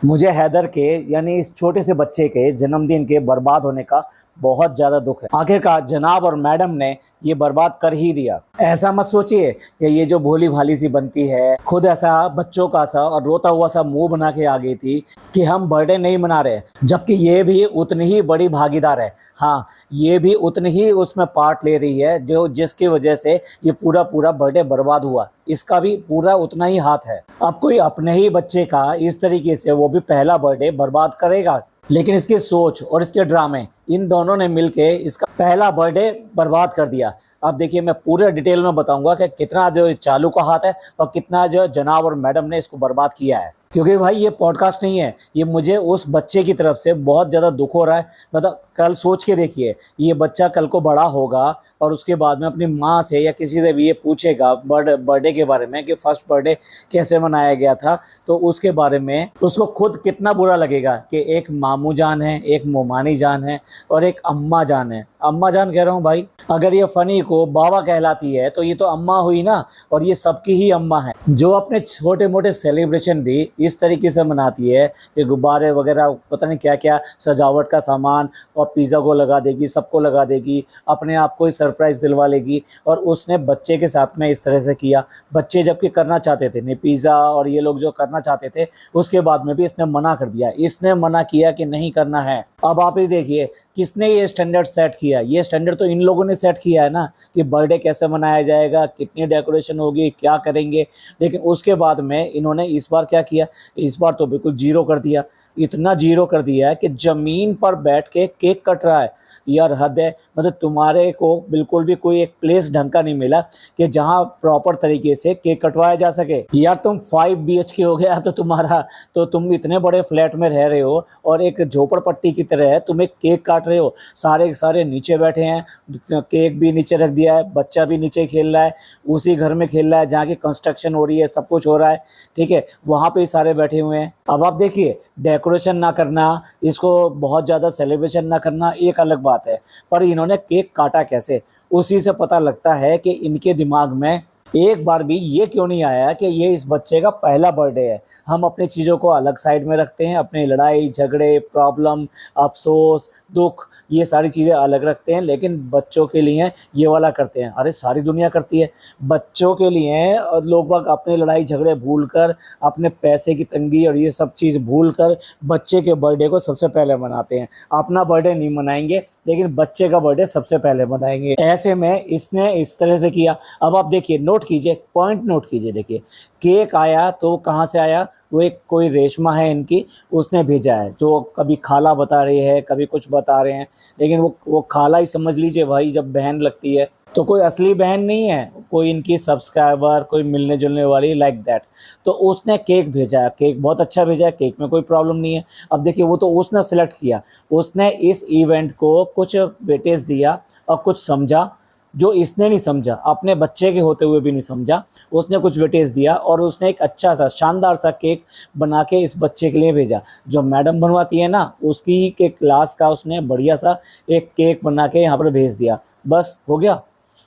मुझे हैदर के यानी इस छोटे से बच्चे के जन्मदिन के बर्बाद होने का बहुत ज़्यादा दुख है। आखिरकार जनाब और मैडम ने ये बर्बाद कर ही दिया। ऐसा मत सोचिए कि ये जो भोली भाली सी बनती है, खुद ऐसा बच्चों का सा और रोता हुआ सा मुंह बना के आ गई थी कि हम बर्थडे नहीं मना रहे, जबकि ये भी उतनी ही बड़ी भागीदार है। हाँ, ये भी उतनी ही उसमें पार्ट ले रही है जो जिसकी वजह से ये पूरा पूरा बर्थडे बर्बाद हुआ। इसका भी पूरा उतना ही हाथ है। अब कोई अपने ही बच्चे का इस तरीके से, वो भी पहला बर्थडे, बर्बाद करेगा? लेकिन इसकी सोच और इसके ड्रामे, इन दोनों ने मिलके इसका पहला बर्थडे बर्बाद कर दिया। अब देखिए, मैं पूरे डिटेल में बताऊंगा कि कितना जो चालू का हाथ है और कितना जो जनाब और मैडम ने इसको बर्बाद किया है। क्योंकि भाई ये पॉडकास्ट नहीं है, ये मुझे उस बच्चे की तरफ से बहुत ज़्यादा दुख हो रहा है। मतलब कल सोच के देखिए, ये बच्चा कल को बड़ा होगा और उसके बाद में अपनी माँ से या किसी से भी ये पूछेगा बर्थडे के बारे में कि फर्स्ट बर्थडे कैसे मनाया गया था, तो उसके बारे में उसको खुद कितना बुरा लगेगा कि एक मामू जान है, एक मोमानी जान है और एक अम्मा जान है। अम्मा जान कह रहा हूँ भाई, अगर ये फ़नी को बाबा कहलाती है तो ये तो अम्मा हुई ना, और ये सबकी ही अम्मा है, जो अपने छोटे मोटे सेलिब्रेशन भी इस तरीके से मनाती है कि गुब्बारे वगैरह, पता नहीं क्या क्या सजावट का सामान, और पिज़्ज़ा को लगा देगी, सबको लगा देगी, अपने आप को सरप्राइज़ दिलवा लेगी। और उसने बच्चे के साथ में इस तरह से किया। बच्चे जबकि करना चाहते थे, नहीं पिज़्ज़ा और ये लोग जो करना चाहते थे, उसके बाद में भी इसने मना कर दिया। इसने मना किया कि नहीं करना है। अब आप ही देखिए, किसने ये स्टैंडर्ड सेट किया? ये स्टैंडर्ड तो इन लोगों ने सेट किया है ना, कि बर्थडे कैसे मनाया जाएगा, कितनी डेकोरेशन होगी, क्या करेंगे। लेकिन उसके बाद में इन्होंने इस बार क्या किया? इस बार तो बिल्कुल जीरो कर दिया। इतना जीरो कर दिया है कि ज़मीन पर बैठ के केक कट रहा है। यार हद है। मतलब तुम्हारे को बिल्कुल भी कोई एक प्लेस ढंग का नहीं मिला कि जहाँ प्रॉपर तरीके से केक कटवाया जा सके। यार तुम 5 BHK हो गया तो तुम्हारा, तो तुम इतने बड़े फ्लैट में रह रहे हो और एक झोपड़पट्टी की तरह है, तुम एक केक काट रहे हो, सारे सारे नीचे बैठे हैं, केक भी नीचे रख दिया है, बच्चा भी नीचे खेल रहा है, उसी घर में खेल रहा है जहाँ की कंस्ट्रक्शन हो रही है, सब कुछ हो रहा है, ठीक है, वहाँ पे सारे बैठे हुए हैं। अब आप देखिए, डेकोरेशन ना करना, इसको बहुत ज़्यादा सेलिब्रेशन ना करना एक अलग बात है, पर इन्होंने केक काटा कैसे? उसी से पता लगता है कि इनके दिमाग में एक बार भी ये क्यों नहीं आया कि ये इस बच्चे का पहला बर्थडे है। हम अपनी चीज़ों को अलग साइड में रखते हैं, अपनी लड़ाई झगड़े, प्रॉब्लम, अफसोस, दुख, ये सारी चीज़ें अलग रखते हैं, लेकिन बच्चों के लिए ये वाला करते हैं। अरे सारी दुनिया करती है बच्चों के लिए। और लोग बाग अपने लड़ाई झगड़े भूल कर, अपने पैसे की तंगी और ये सब चीज़ भूल कर बच्चे के बर्थडे को सबसे पहले मनाते हैं। अपना बर्थडे नहीं मनाएंगे, लेकिन बच्चे का बर्थडे सबसे पहले मनाएंगे। ऐसे में इसने इस तरह से किया। अब आप देखिए, नोट कीजिए, पॉइंट नोट कीजिए। देखिए, केक आया तो कहाँ से आया? वो एक कोई रेशमा है इनकी, उसने भेजा है, जो कभी खाला बता रही है, कभी कुछ बता रहे हैं, लेकिन वो खाला ही समझ लीजिए भाई, जब बहन लगती है तो कोई असली बहन नहीं है, कोई इनकी सब्सक्राइबर, कोई मिलने जुलने वाली, लाइक दैट। तो उसने केक भेजा है, केक बहुत अच्छा भेजा है, केक में कोई प्रॉब्लम नहीं है। अब देखिए, वो तो उसने सेलेक्ट किया, उसने इस इवेंट को कुछ वेटेज दिया और कुछ समझा जो इसने नहीं समझा, अपने बच्चे के होते हुए भी नहीं समझा। उसने कुछ वेटेज दिया और उसने एक अच्छा सा शानदार सा केक बना के इस बच्चे के लिए भेजा। जो मैडम बनवाती है ना, उसकी ही के क्लास का उसने बढ़िया सा एक केक बना के यहाँ पर भेज दिया, बस हो गया।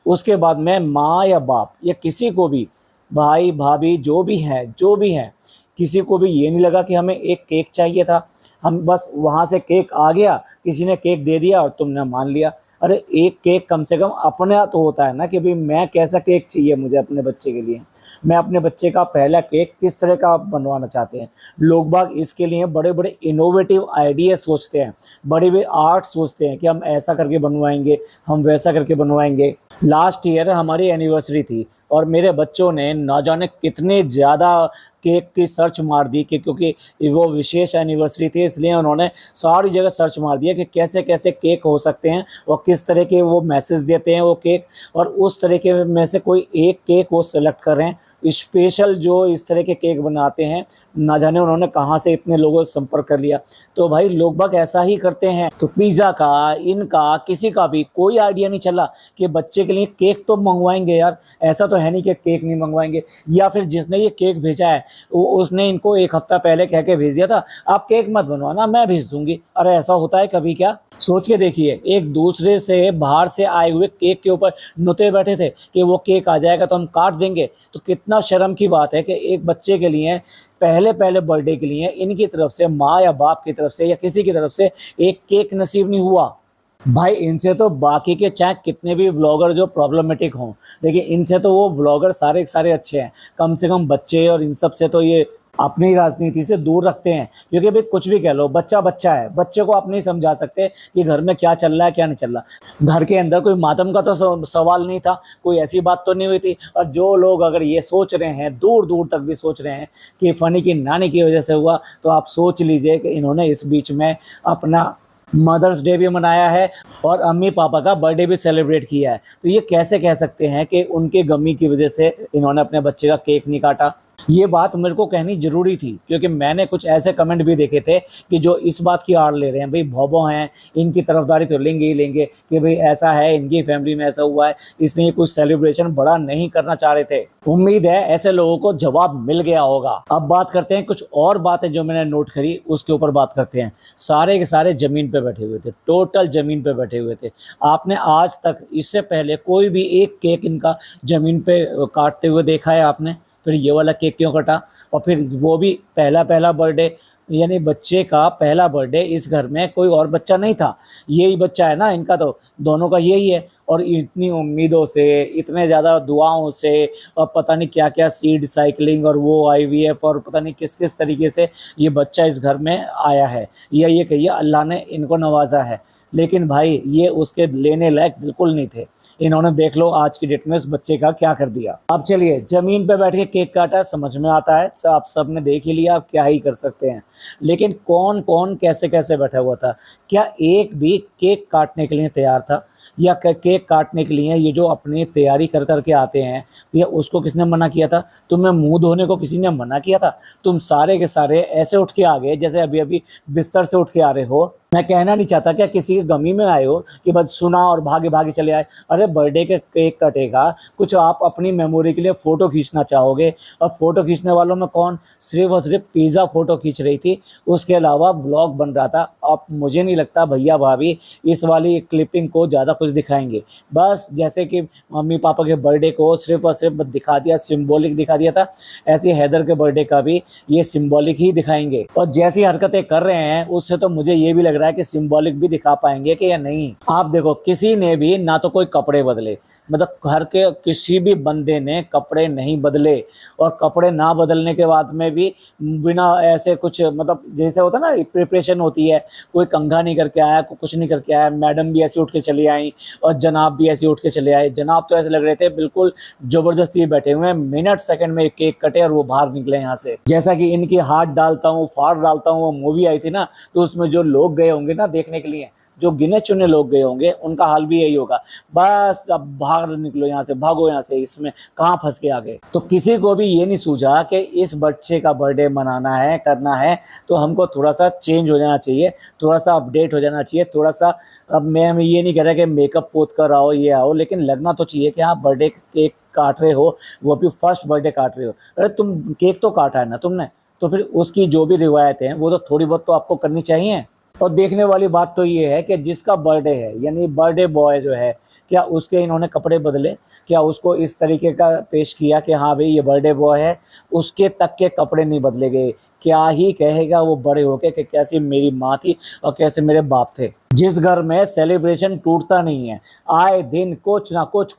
उसके बाद में माँ या बाप या किसी को भी, भाई भाभी जो भी हैं, किसी को भी ये नहीं लगा कि हमें एक केक चाहिए था। हम बस वहाँ से केक आ गया, किसी ने केक दे दिया और तुमने मान लिया। अरे एक केक कम से कम अपने तो होता है ना कि भाई मैं कैसा केक चाहिए मुझे अपने बच्चे के लिए, मैं अपने बच्चे का पहला केक किस तरह का बनवाना चाहते हैं। लोग बाग इसके लिए बड़े बड़े इनोवेटिव आइडिया सोचते हैं, बड़े बड़े आर्ट सोचते हैं कि हम ऐसा करके बनवाएंगे, हम वैसा करके बनवाएंगे। लास्ट ईयर हमारी एनिवर्सरी थी और मेरे बच्चों ने ना जाने कितने ज़्यादा केक की सर्च मार दी, कि क्योंकि वो विशेष एनिवर्सरी थी, इसलिए उन्होंने सारी जगह सर्च मार दिया कि कैसे कैसे केक हो सकते हैं और किस तरह के वो मैसेज देते हैं वो केक, और उस तरह के में से कोई एक केक वो सेलेक्ट कर रहे हैं। स्पेशल जो इस तरह के केक बनाते हैं, ना जाने उन्होंने कहाँ से इतने लोगों से संपर्क कर लिया। तो भाई लोग बाग ऐसा ही करते हैं। तो पिज़्ज़ा का, इनका, किसी का भी कोई आइडिया नहीं चला कि बच्चे के लिए केक तो मंगवाएंगे यार, ऐसा तो है नहीं कि केक नहीं मंगवाएंगे। या फिर जिसने ये केक भेजा है उसने इनको एक हफ्ता पहले कह के भेज दिया था, आप केक मत बनवाना, मैं भेज दूंगी। अरे ऐसा होता है कभी क्या? सोच के देखिए, एक दूसरे से बाहर से आए हुए केक के ऊपर नुते बैठे थे कि वो केक आ जाएगा तो हम काट देंगे। तो कितना शर्म की बात है कि एक बच्चे के लिए पहले-पहले बर्थडे के लिए इनकी तरफ से, माँ या बाप की तरफ से या किसी की तरफ से एक केक नसीब नहीं हुआ। भाई इनसे तो बाकी के चाहे कितने भी व्लॉगर जो प्रॉब्लमेटिक हों, लेकिन इनसे तो वो व्लॉगर सारे के सारे अच्छे हैं। कम से कम बच्चे और इन सब से तो ये अपनी राजनीति से दूर रखते हैं, क्योंकि भाई कुछ भी कह लो, बच्चा बच्चा है, बच्चे को आप नहीं समझा सकते कि घर में क्या चल रहा है क्या नहीं चल रहा। घर के अंदर कोई मातम का तो सवाल नहीं था, कोई ऐसी बात तो नहीं हुई थी। और जो लोग अगर ये सोच रहे हैं, दूर दूर तक भी सोच रहे हैं कि फ़नी की नानी की वजह से हुआ, तो आप सोच लीजिए कि इन्होंने इस बीच में अपना मदर्स डे भी मनाया है और अम्मी पापा का बर्थडे भी सेलिब्रेट किया है। तो ये कैसे कह सकते हैं कि उनके गमी की वजह से इन्होंने अपने बच्चे का केक नहीं काटा। ये बात मेरे को कहनी ज़रूरी थी, क्योंकि मैंने कुछ ऐसे कमेंट भी देखे थे कि जो इस बात की आड़ ले रहे हैं, भाई भौबो हैं, इनकी तरफदारी तो लेंगे ही लेंगे कि भाई ऐसा है, इनकी फैमिली में ऐसा हुआ है, इसलिए कुछ सेलिब्रेशन बड़ा नहीं करना चाह रहे थे। उम्मीद है ऐसे लोगों को जवाब मिल गया होगा। अब बात करते हैं कुछ और बातें जो मैंने नोट करी, उसके ऊपर बात करते हैं। सारे के सारे ज़मीन पे बैठे हुए थे, टोटल ज़मीन पे बैठे हुए थे। आपने आज तक इससे पहले कोई भी एक केक इनका ज़मीन पे काटते हुए देखा है आपने? फिर ये वाला केक क्यों कटा? और फिर वो भी पहला पहला बर्थडे, यानी बच्चे का पहला बर्थडे, इस घर में कोई और बच्चा नहीं था, यही बच्चा है ना इनका, तो दोनों का यही है। और इतनी उम्मीदों से, इतने ज़्यादा दुआओं से, और पता नहीं क्या क्या सीड साइकिलिंग और वो आईवीएफ और पता नहीं किस किस तरीके से ये बच्चा इस घर में आया है, या ये कहिए अल्लाह ने इनको नवाजा है। लेकिन भाई ये उसके लेने लायक बिल्कुल नहीं थे। इन्होंने देख लो आज की डेट में उस बच्चे का क्या कर दिया। अब चलिए, ज़मीन पे बैठ के केक काटा, समझ में आता है, आप सब ने देख ही लिया, आप क्या ही कर सकते हैं। लेकिन कौन कौन कैसे कैसे बैठा हुआ था? क्या एक भी केक काटने के लिए तैयार था? या केक काटने के लिए ये जो अपनी तैयारी कर कर के आते हैं, या उसको किसने मना किया था? तुम्हें मुंह धोने को किसी ने मना किया था? तुम सारे के सारे ऐसे उठ के आ गए जैसे अभी अभी बिस्तर से उठ के आ रहे हो। मैं कहना नहीं चाहता क्या किसी की गमी में आए हो कि बस सुना और भागे भागे चले आए। अरे बर्थडे के केक कटेगा, कुछ आप अपनी मेमोरी के लिए फ़ोटो खींचना चाहोगे, और फ़ोटो खींचने वालों में कौन? सिर्फ और सिर्फ पिज़्ज़ा फ़ोटो खींच रही थी, उसके अलावा व्लॉग बन रहा था। अब मुझे नहीं लगता भैया भाभी इस वाली क्लिपिंग को ज़्यादा कुछ दिखाएंगे। बस जैसे कि मम्मी पापा के बर्थडे को सिर्फ और सिर्फ दिखा दिया, सिम्बॉलिक दिखा दिया था, ऐसे हैदर के बर्थडे का भी ये सिम्बॉलिक ही दिखाएंगे। और जैसी हरकतें कर रहे हैं उससे तो मुझे ये भी लग रहा है कि सिंबॉलिक भी दिखा पाएंगे कि या नहीं। आप देखो, किसी ने भी ना तो कोई कपड़े बदले, मतलब घर के किसी भी बंदे ने कपड़े नहीं बदले, और कपड़े ना बदलने के बाद में भी बिना ऐसे कुछ, मतलब जैसे होता ना प्रिपरेशन होती है, कोई कंघा नहीं करके आया, कोई कुछ नहीं करके आया। मैडम भी ऐसे उठ के चली आई और जनाब भी ऐसे उठ के चले आए। जनाब तो ऐसे लग रहे थे बिल्कुल ज़बरदस्ती बैठे हुए हैं, मिनट सेकंड में केक कटे और वो बाहर निकले यहाँ से। जैसा कि इनकी हाथ डालता हूँ फाड़ डालता हूँ वो मूवी आई थी ना, तो उसमें जो लोग गए होंगे ना देखने के लिए, जो गिने चुने लोग गए होंगे, उनका हाल भी यही होगा। बस अब बाहर निकलो यहाँ से, भागो यहाँ से, इसमें कहाँ फंस के आ गए। तो किसी को भी ये नहीं सूझा कि इस बच्चे का बर्थडे मनाना है, करना है, तो हमको थोड़ा सा चेंज हो जाना चाहिए, थोड़ा सा अपडेट हो जाना चाहिए, थोड़ा सा। अब मैं ये नहीं कह रहा कि मेकअप पोत कर आओ, ये आओ, लेकिन लगना तो चाहिए कि आप बर्थडे केक काट रहे हो, वो भी फर्स्ट बर्थडे काट रहे हो। अरे तुम केक तो काटा है ना तुमने, तो फिर उसकी जो भी रिवायतें हैं वो तो थोड़ी बहुत तो आपको करनी चाहिए। और देखने वाली बात तो ये है कि जिसका बर्थडे है, यानी बर्थडे बॉय जो है, क्या उसके इन्होंने कपड़े बदले? क्या उसको इस तरीके का पेश किया कि हाँ भाई ये बर्थडे बॉय है, उसके तक के कपड़े नहीं बदले गए? क्या ही कहेगा वो बड़े होके कि कैसी मेरी माँ थी और कैसे मेरे बाप थे। जिस घर में सेलिब्रेशन टूटता नहीं है, आए दिन कुछ ना कुछ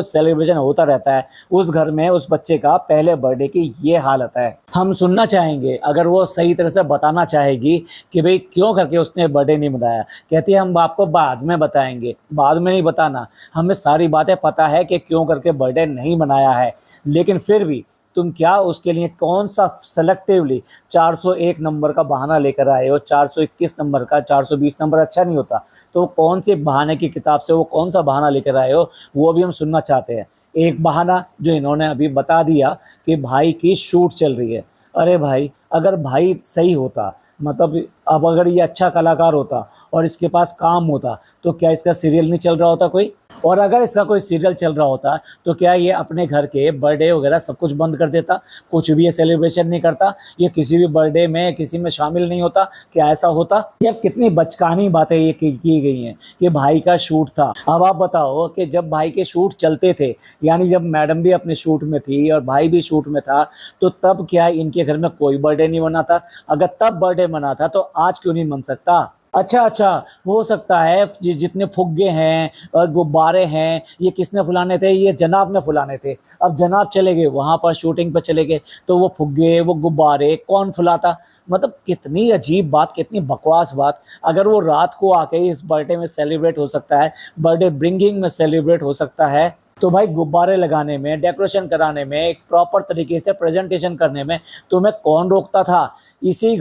सेलिब्रेशन होता रहता है, उस घर में उस बच्चे का पहले बर्थडे की ये हालत है। हम सुनना चाहेंगे अगर वो सही तरह से बताना चाहेगी कि भाई क्यों करके उसने बर्थडे नहीं मनाया। कहती है हम आपको बाद में बताएंगे। बाद में नहीं बताना, हमें सारी बातें पता है कि क्यों करके बर्थडे नहीं मनाया है। लेकिन फिर भी तुम क्या उसके लिए कौन सा सेलेक्टिवली 401 नंबर का बहाना लेकर आए हो? 421 नंबर का, 420 नंबर अच्छा नहीं होता? तो कौन से बहाने की किताब से वो कौन सा बहाना लेकर आए हो, वो भी हम सुनना चाहते हैं। एक बहाना जो इन्होंने अभी बता दिया कि भाई की शूट चल रही है। अरे भाई, अगर भाई सही होता, मतलब अब अगर ये अच्छा कलाकार होता और इसके पास काम होता, तो क्या इसका सीरियल नहीं चल रहा होता कोई? और अगर इसका कोई सीरियल चल रहा होता तो क्या ये अपने घर के बर्थडे वगैरह सब कुछ बंद कर देता, कुछ भी ये सेलिब्रेशन नहीं करता, ये किसी भी बर्थडे में किसी में शामिल नहीं होता? क्या ऐसा होता? यार कितनी बचकानी बातें ये की गई हैं कि भाई का शूट था। अब आप बताओ कि जब भाई के शूट चलते थे, यानी जब मैडम भी अपने शूट में थी और भाई भी शूट में था, तो तब क्या इनके घर में कोई बर्थडे नहीं मना था? अगर तब बर्थडे मना था तो आज क्यों नहीं मन सकता? अच्छा अच्छा, हो सकता है जितने फुग्गे हैं और गुब्बारे हैं ये किसने फुलाने थे? ये जनाब ने फुलाने थे। अब जनाब चले गए वहाँ पर, शूटिंग पर चले गए, तो वो फुग्गे वो गुब्बारे कौन फुलाता? मतलब कितनी अजीब बात, कितनी बकवास बात। अगर वो रात को आके इस बर्थडे में सेलिब्रेट हो सकता है, बर्थडे ब्रिंगिंग में सेलिब्रेट हो सकता है, तो भाई गुब्बारे लगाने में, डेकोरेशन कराने में, एक प्रॉपर तरीके से प्रेजेंटेशन करने में तुम्हें कौन रोकता था? इसी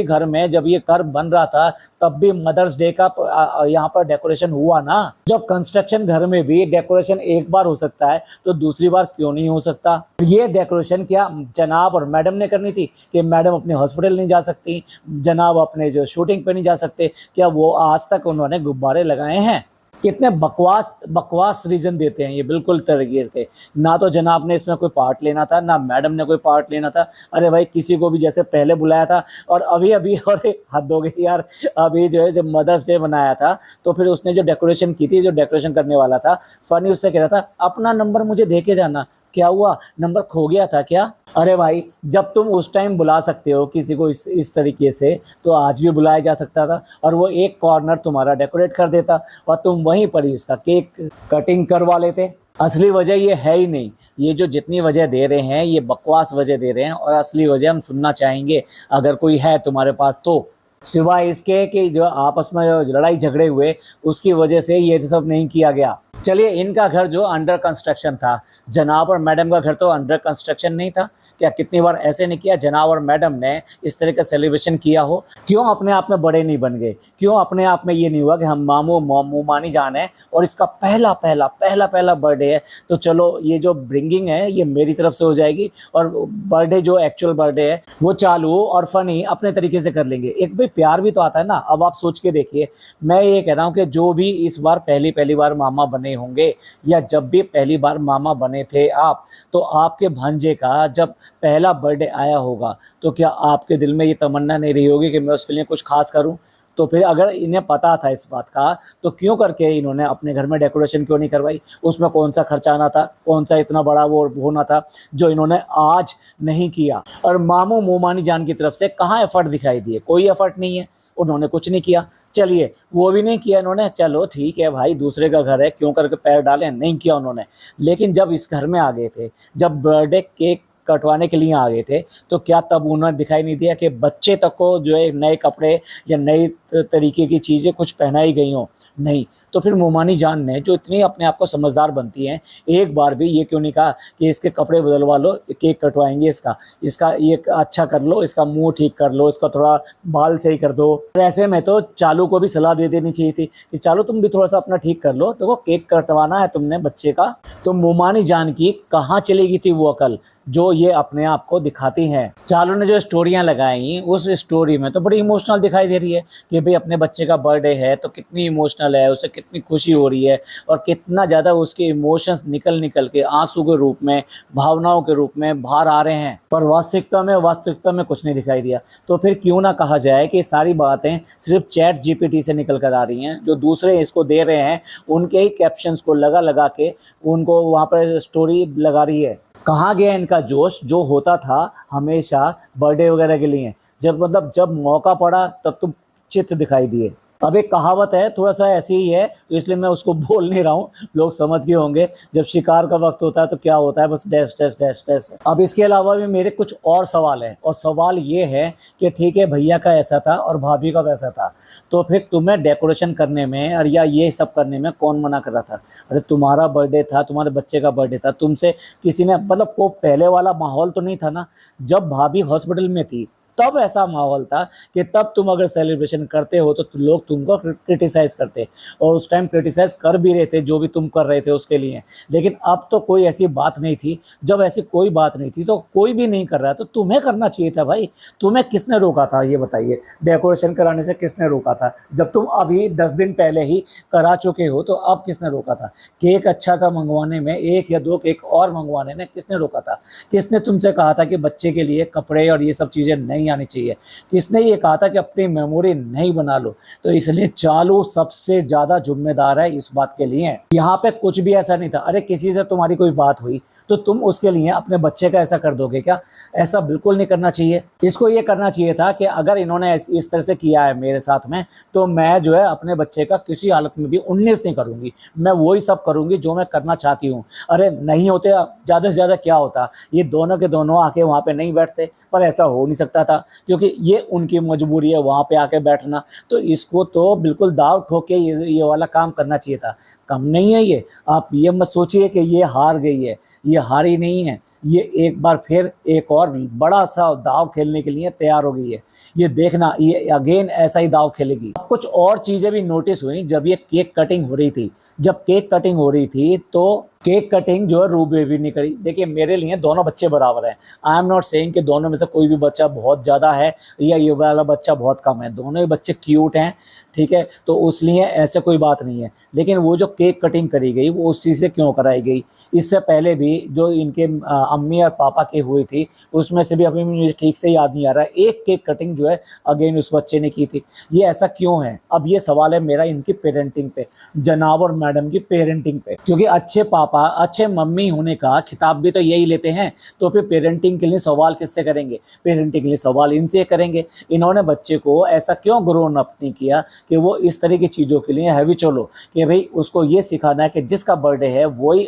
घर में जब ये घर बन रहा था तब भी मदर्स डे का यहाँ पर डेकोरेशन हुआ ना। जब कंस्ट्रक्शन घर में भी डेकोरेशन एक बार हो सकता है तो दूसरी बार क्यों नहीं हो सकता? ये डेकोरेशन क्या जनाब और मैडम ने करनी थी कि मैडम अपने हॉस्पिटल नहीं जा सकती, जनाब अपने जो शूटिंग पे नहीं जा सकते? क्या वो आज तक उन्होंने गुब्बारे लगाए हैं? कितने बकवास बकवास रीजन देते हैं ये, बिल्कुल तरीके के। ना तो जनाब ने इसमें कोई पार्ट लेना था, ना मैडम ने कोई पार्ट लेना था। अरे भाई किसी को भी जैसे पहले बुलाया था और अभी अभी और हद हो गई यार। अभी जो है जब मदर्स डे मनाया था तो फिर उसने जो डेकोरेशन की थी, जो डेकोरेशन करने वाला था, फनी उससे कह रहा था अपना नंबर मुझे दे के जाना। क्या हुआ, नंबर खो गया था क्या? अरे भाई जब तुम उस टाइम बुला सकते हो किसी को इस तरीके से, तो आज भी बुलाया जा सकता था और वो एक कॉर्नर तुम्हारा डेकोरेट कर देता और तुम वहीं पर ही इसका केक कटिंग करवा लेते। असली वजह ये है ही नहीं। ये जो जितनी वजह दे रहे हैं ये बकवास वजह दे रहे हैं, और असली वजह हम सुनना चाहेंगे अगर कोई है तुम्हारे पास तो। सिवाय इसके कि जो आपस में जो लड़ाई झगड़े हुए उसकी वजह से ये सब नहीं किया गया। चलिए, इनका घर जो अंडर कंस्ट्रक्शन था, जनाब और मैडम का घर तो अंडर कंस्ट्रक्शन नहीं था क्या? कितनी बार ऐसे नहीं किया जनाब और मैडम ने इस तरह का सेलिब्रेशन किया हो? क्यों अपने आप में बड़े नहीं बन गए? क्यों अपने आप में ये नहीं हुआ कि हम मामू मोमानी जान है और इसका पहला पहला पहला पहला बर्थडे है, तो चलो ये जो ब्रिंगिंग है ये मेरी तरफ से हो जाएगी और बर्थडे जो एक्चुअल बर्थडे है वो चालू और फनी अपने तरीके से कर लेंगे। एक भाई प्यार भी तो आता है ना। अब आप सोच के देखिए, मैं ये कह रहा हूँ कि जो भी इस बार पहली बार मामा बने होंगे या जब भी पहली बार मामा बने थे आप, तो आपके भांजे का जब पहला बर्थडे आया होगा तो क्या आपके दिल में ये तमन्ना नहीं रही होगी कि मैं उसके लिए कुछ खास करूं? तो फिर अगर इन्हें पता था इस बात का तो क्यों करके इन्होंने अपने घर में डेकोरेशन क्यों नहीं करवाई? उसमें कौन सा खर्चा आना था, कौन सा इतना बड़ा वो होना था जो इन्होंने आज नहीं किया? और मामू मोमानी जान की तरफ से कहाँ एफर्ट दिखाई दिए? कोई एफर्ट नहीं है, उन्होंने कुछ नहीं किया। चलिए वो भी नहीं किया इन्होंने, चलो ठीक है भाई, दूसरे का घर है क्यों करके पैर डालें, नहीं किया उन्होंने। लेकिन जब इस घर में आ गए थे, जब बर्थडे केक कटवाने के लिए आ गए थे, तो क्या तब उन्होंने दिखाई नहीं दिया कि बच्चे तक को जो है नए कपड़े या नई तरीके की चीज़ें कुछ पहनाई गई हों? नहीं। तो फिर मोमानी जान ने, जो इतनी अपने आप को समझदार बनती हैं, एक बार भी ये क्यों नहीं कहा कि इसके कपड़े बदलवा लो, केक कटवाएंगे इसका ये अच्छा कर लो, इसका मुंह ठीक कर लो, इसका थोड़ा बाल सही कर दो। और ऐसे में तो चालू को भी सलाह दे देनी चाहिए थी कि चालू तुम भी थोड़ा सा अपना ठीक कर लो, देखो केक कटवाना है तुमने बच्चे का। तो मोमानी जान की कहाँ चली गई थी वो अकल जो ये अपने आप को दिखाती हैं? चालू ने जो स्टोरियां लगाई उस स्टोरी में तो बड़ी इमोशनल दिखाई दे रही है कि भाई अपने बच्चे का बर्थडे है तो कितनी इमोशनल है, उसे कितनी खुशी हो रही है और कितना ज़्यादा उसके इमोशंस निकल के आंसू के रूप में, भावनाओं के रूप में बाहर आ रहे हैं। पर वास्तविकता में कुछ नहीं दिखाई दिया। तो फिर क्यों ना कहा जाए कि सारी बातें सिर्फ चैट जीपीटी से निकल कर आ रही हैं, जो दूसरे इसको दे रहे हैं उनके ही कैप्शंस को लगा के उनको वहाँ पर स्टोरी लगा रही है। कहाँ गया इनका जोश जो होता था हमेशा बर्थडे वगैरह के लिए? जब मौका पड़ा तब तुम चित्र दिखाई दिए। अब एक कहावत है, थोड़ा सा ऐसी ही है तो इसलिए मैं उसको बोल नहीं रहा हूँ, लोग समझ गए होंगे। जब शिकार का वक्त होता है तो क्या होता है, बस डैश डैश डैश डैश। अब इसके अलावा भी मेरे कुछ और सवाल हैं, और सवाल ये है कि ठीक है भैया का ऐसा था और भाभी का वैसा था, तो फिर तुम्हें डेकोरेशन करने में और या ये सब करने में कौन मना कर रहा था? अरे तुम्हारा बर्थडे था, तुम्हारे बच्चे का बर्थडे था, तुमसे किसी ने मतलब को पहले वाला माहौल तो नहीं था ना? जब भाभी हॉस्पिटल में थी तब ऐसा माहौल था कि तब तुम अगर सेलिब्रेशन करते हो तो लोग तुमको क्रिटिसाइज करते, और उस टाइम क्रिटिसाइज कर भी रहे थे जो भी तुम कर रहे थे उसके लिए। लेकिन अब तो कोई ऐसी बात नहीं थी। जब ऐसी कोई बात नहीं थी तो कोई भी नहीं कर रहा तो तुम्हें करना चाहिए था भाई। तुम्हें किसने रोका था ये बताइए? डेकोरेशन कराने से किसने रोका था? जब तुम अभी 10 दिन पहले ही करा चुके हो तो अब किसने रोका था? केक अच्छा सा मंगवाने में, 1 या 2 केक और मंगवाने में किसने रोका था? किसने तुमसे कहा था कि बच्चे के लिए कपड़े और ये सब चीज़ें नहीं आनी चाहिए? किसने ये कहा था कि अपनी मेमोरी नहीं बना लो? तो इसलिए चालू सबसे ज़्यादा जिम्मेदार है इस बात के लिए। यहाँ पे कुछ भी ऐसा नहीं था। अरे किसी से तुम्हारी कोई बात हुई तो तुम उसके लिए अपने बच्चे का ऐसा कर दोगे क्या? ऐसा बिल्कुल नहीं करना चाहिए। इसको ये करना चाहिए था कि अगर इन्होंने इस तरह से किया है मेरे साथ में, तो मैं जो है अपने बच्चे का किसी हालत में भी 19 नहीं करूँगी। मैं वही सब करूँगी जो मैं करना चाहती हूँ। अरे नहीं होते, ज़्यादा से ज़्यादा क्या होता, ये दोनों के दोनों आके वहाँ पे नहीं बैठते, पर ऐसा हो नहीं सकता था क्योंकि ये उनकी मजबूरी है वहाँ पे आके बैठना। तो इसको तो बिल्कुल दाव ठोक के ये वाला काम करना चाहिए था। कम नहीं है ये। आप ये मत सोचिए कि ये हार गई है, ये हारी नहीं है। ये एक बार फिर एक और बड़ा सा दाव खेलने के लिए तैयार हो गई है। ये देखना, ये अगेन ऐसा ही दाव खेलेगी। कुछ और चीज़ें भी नोटिस हुई जब ये केक कटिंग हो रही थी। जब केक कटिंग हो रही थी तो केक कटिंग जो है रू बेबी ने करी। देखिए मेरे लिए दोनों बच्चे बराबर हैं। आई एम नॉट सेइंग कि दोनों में से कोई भी बच्चा बहुत ज़्यादा है या ये वाला बच्चा बहुत कम है। दोनों ही बच्चे क्यूट हैं, ठीक है, तो उस लिए ऐसे कोई बात नहीं है। लेकिन वो जो केक कटिंग करी गई वो उस चीज़ से क्यों कराई गई? इससे पहले भी जो इनके अम्मी और पापा की हुई थी उसमें से भी अभी मुझे ठीक से याद नहीं आ रहा है, एक केक कटिंग जो है अगेन उस बच्चे ने की थी। ये ऐसा क्यों है? अब ये सवाल है मेरा इनकी पेरेंटिंग पे, जनाब और मैडम की पेरेंटिंग पे। क्योंकि अच्छे पापा, अच्छे मम्मी होने का खिताब भी तो यही लेते हैं। तो फिर पेरेंटिंग के लिए सवाल किससे करेंगे? पेरेंटिंग के लिए सवाल इनसे करेंगे। इन्होंने बच्चे को ऐसा क्यों ग्रोन अप नहीं किया कि वो इस तरह की चीज़ों के लिए हैवी चलो, कि भाई उसको ये सिखाना है कि जिसका बर्थडे है वही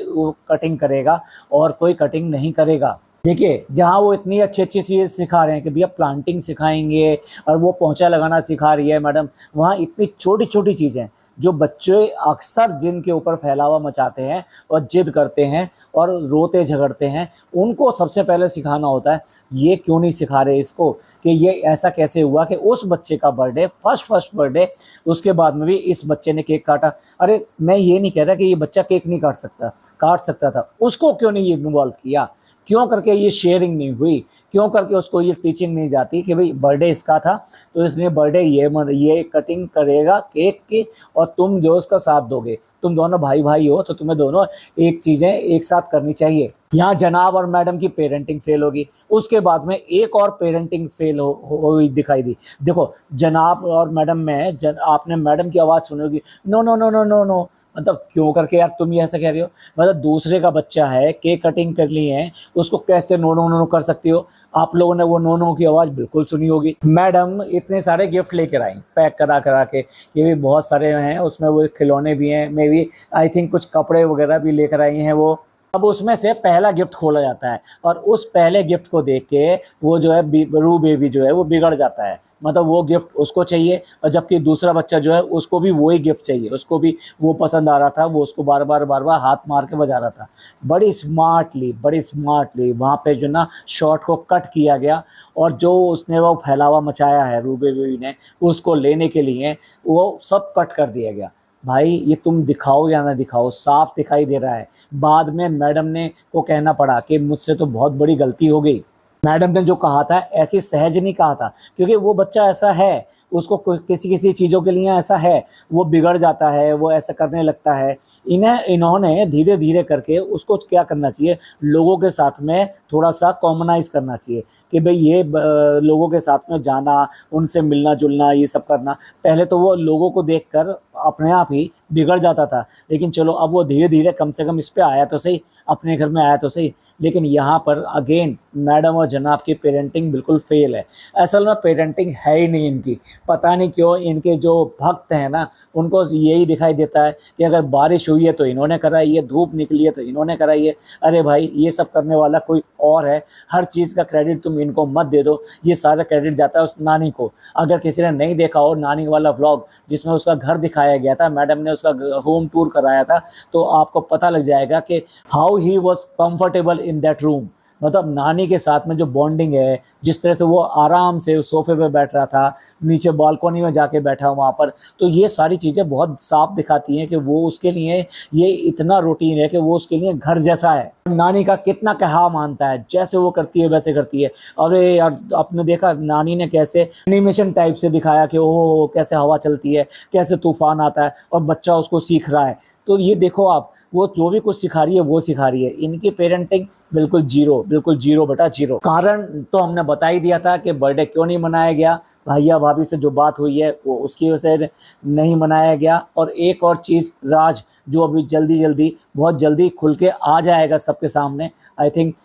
कटिंग करेगा और कोई कटिंग नहीं करेगा। देखिए जहाँ वो इतनी अच्छी चीज़ सिखा रहे हैं कि भैया प्लांटिंग सिखाएंगे और वो पोंछा लगाना सिखा रही है मैडम, वहाँ इतनी छोटी छोटी चीज़ें जो बच्चे अक्सर जिनके ऊपर फैलावा मचाते हैं और जिद करते हैं और रोते झगड़ते हैं, उनको सबसे पहले सिखाना होता है। ये क्यों नहीं सिखा रहे इसको कि ये ऐसा कैसे हुआ कि उस बच्चे का बर्थडे फर्स्ट बर्थडे, उसके बाद में भी इस बच्चे ने केक काटा। अरे मैं ये नहीं कह रहा कि ये बच्चा केक नहीं काट सकता था, उसको क्यों नहीं इन्वॉल्व किया? क्यों करके ये शेयरिंग नहीं हुई? क्यों करके उसको ये टीचिंग नहीं जाती कि भाई बर्थडे इसका था तो इसलिए बर्थडे ये कटिंग करेगा केक की और तुम जो उसका साथ दोगे। तुम दोनों भाई भाई हो तो तुम्हें दोनों एक चीज़ें एक साथ करनी चाहिए। यहाँ जनाब और मैडम की पेरेंटिंग फेल होगी। उसके बाद में एक और पेरेंटिंग फेल हुई दिखाई दी। देखो जनाब और मैडम में आपने मैडम की आवाज़ सुनी होगी, no no no no no no. मतलब क्यों करके यार तुम ये ऐसा कह रही हो? मतलब दूसरे का बच्चा है, केक कटिंग कर ली है, उसको कैसे नो नो नो कर सकती हो? आप लोगों ने वो नो नो की आवाज़ बिल्कुल सुनी होगी। मैडम इतने सारे गिफ्ट लेकर आई पैक करा करा के, ये भी बहुत सारे हैं, उसमें वो खिलौने भी हैं, मे बी आई थिंक कुछ कपड़े वगैरह भी लेकर आई हैं वो। अब उसमें से पहला गिफ्ट खोला जाता है और उस पहले गिफ्ट को देख के वो जो है रू बेबी जो है वो बिगड़ जाता है। मतलब वो गिफ्ट उसको चाहिए और जबकि दूसरा बच्चा जो है उसको भी वही गिफ्ट चाहिए, उसको भी वो पसंद आ रहा था, वो उसको बार बार हाथ मार के बजा रहा था। बड़ी स्मार्टली वहाँ पे जो ना शॉट को कट किया गया और जो उसने वो फैलावा मचाया है रू बेबी ने उसको लेने के लिए, वो सब कट कर दिया गया। भाई ये तुम दिखाओ या ना दिखाओ, साफ दिखाई दे रहा है। बाद में मैडम ने को कहना पड़ा कि मुझसे तो बहुत बड़ी गलती हो गई। मैडम ने जो कहा था ऐसे सहज नहीं कहा था, क्योंकि वो बच्चा ऐसा है, उसको किसी चीज़ों के लिए ऐसा है, वो बिगड़ जाता है, वो ऐसा करने लगता है। इन्होंने धीरे धीरे करके उसको क्या करना चाहिए, लोगों के साथ में थोड़ा सा कॉमनाइज़ करना चाहिए कि भाई ये लोगों के साथ में जाना, उनसे मिलना जुलना, ये सब करना। पहले तो वो लोगों को देखकर अपने आप ही बिगड़ जाता था, लेकिन चलो अब वो धीरे धीरे कम से कम इस पे आया तो सही, अपने घर में आया तो सही। लेकिन यहाँ पर अगेन मैडम और जनाब की पेरेंटिंग बिल्कुल फेल है। असल में पेरेंटिंग है ही नहीं इनकी। पता नहीं क्यों इनके जो भक्त हैं ना, उनको यही दिखाई देता है कि अगर बारिश हुई है तो इन्होंने कराई है, धूप निकली है तो इन्होंने कराई है। अरे भाई ये सब करने वाला कोई और है। हर चीज़ का क्रेडिट तुम इनको मत दे दो, ये सारा क्रेडिट जाता है उस नानी को। अगर किसी ने नहीं देखा हो नानी वाला व्लॉग जिसमें उसका घर दिखाया गया था, मैडम ने उसका होम टूर कराया था, तो आपको पता लग जाएगा कि how he was comfortable in that room. मतलब नानी के साथ में जो बॉन्डिंग है, जिस तरह से वो आराम से उस सोफे पे बैठ रहा था, नीचे बालकनी में जाके बैठा वहाँ पर, तो ये सारी चीज़ें बहुत साफ दिखाती हैं कि वो उसके लिए ये इतना रूटीन है कि वो उसके लिए घर जैसा है। नानी का कितना कहा मानता है, जैसे वो करती है वैसे करती है। अरे यार, आपने देखा नानी ने कैसे एनिमेशन टाइप से दिखाया कि ओह कैसे हवा चलती है, कैसे तूफान आता है, और बच्चा उसको सीख रहा है। तो ये देखो आप, वो जो भी कुछ सिखा रही है वो सिखा रही है। इनकी पेरेंटिंग बिल्कुल जीरो, बिल्कुल जीरो बटा जीरो। कारण तो हमने बता ही दिया था कि बर्थडे क्यों नहीं मनाया गया। भैया भाभी से जो बात हुई है वो उसकी वजह से नहीं मनाया गया। और एक और चीज़, राज जो अभी जल्दी बहुत जल्दी खुल के आ जाएगा सबके सामने। आई थिंक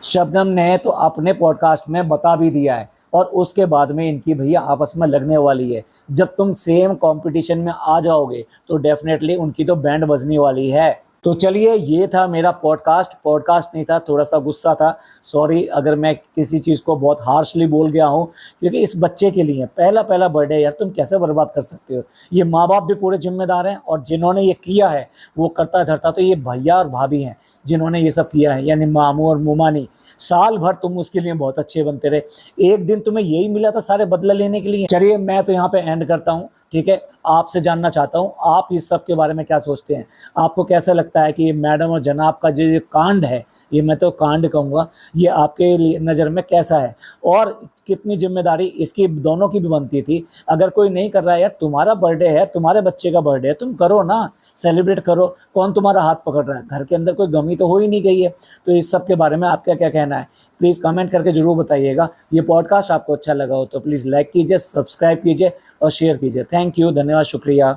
शबनम ने तो अपने पॉडकास्ट में बता भी दिया है, और उसके बाद में इनकी भैया आपस में लगने वाली है। जब तुम सेम कंपटीशन में आ जाओगे तो डेफिनेटली उनकी तो बैंड बजने वाली है। तो चलिए, ये था मेरा पॉडकास्ट नहीं था, थोड़ा सा गुस्सा था। सॉरी अगर मैं किसी चीज़ को बहुत हार्शली बोल गया हूँ, क्योंकि इस बच्चे के लिए पहला बर्थडे यार, तुम कैसे बर्बाद कर सकते हो। ये माँ बाप भी पूरे जिम्मेदार हैं, और जिन्होंने ये किया है वो करता धरता तो ये भैया और भाभी हैं जिन्होंने ये सब किया है, यानी मामू और मुमानी। साल भर तुम उसके लिए बहुत अच्छे बनते रहे, एक दिन तुम्हें यही मिला था सारे बदला लेने के लिए। चलिए मैं तो यहाँ पे एंड करता हूँ, ठीक है। आपसे जानना चाहता हूँ आप इस सब के बारे में क्या सोचते हैं। आपको कैसा लगता है कि ये मैडम और जनाब का जो ये कांड है, ये मैं तो कांड कहूँगा, ये आपके लिए नज़र में कैसा है, और कितनी जिम्मेदारी इसकी दोनों की भी बनती थी। अगर कोई नहीं कर रहा है यार, तुम्हारा बर्थडे है, तुम्हारे बच्चे का बर्थडे है, तुम करो ना, सेलिब्रेट करो। कौन तुम्हारा हाथ पकड़ रहा है, घर के अंदर कोई गमी तो हो ही नहीं गई है। तो इस सब के बारे में आपका क्या कहना है, प्लीज़ कमेंट करके ज़रूर बताइएगा। ये पॉडकास्ट आपको अच्छा लगा हो तो प्लीज़ लाइक कीजिए, सब्सक्राइब कीजिए और शेयर कीजिए। थैंक यू, धन्यवाद, शुक्रिया।